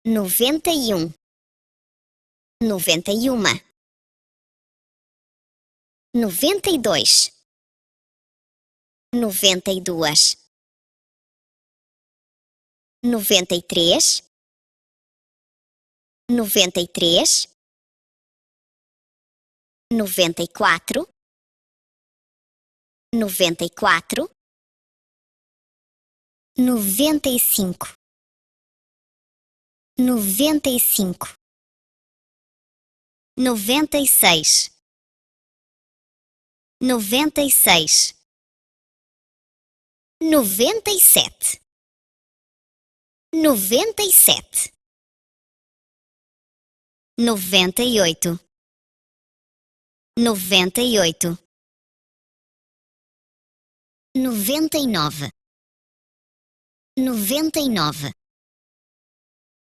91, 91, 92, 92, 93, 93, 94, 94, 95, 95, 96, 96, 97, 97, 98, 98, 99, 99.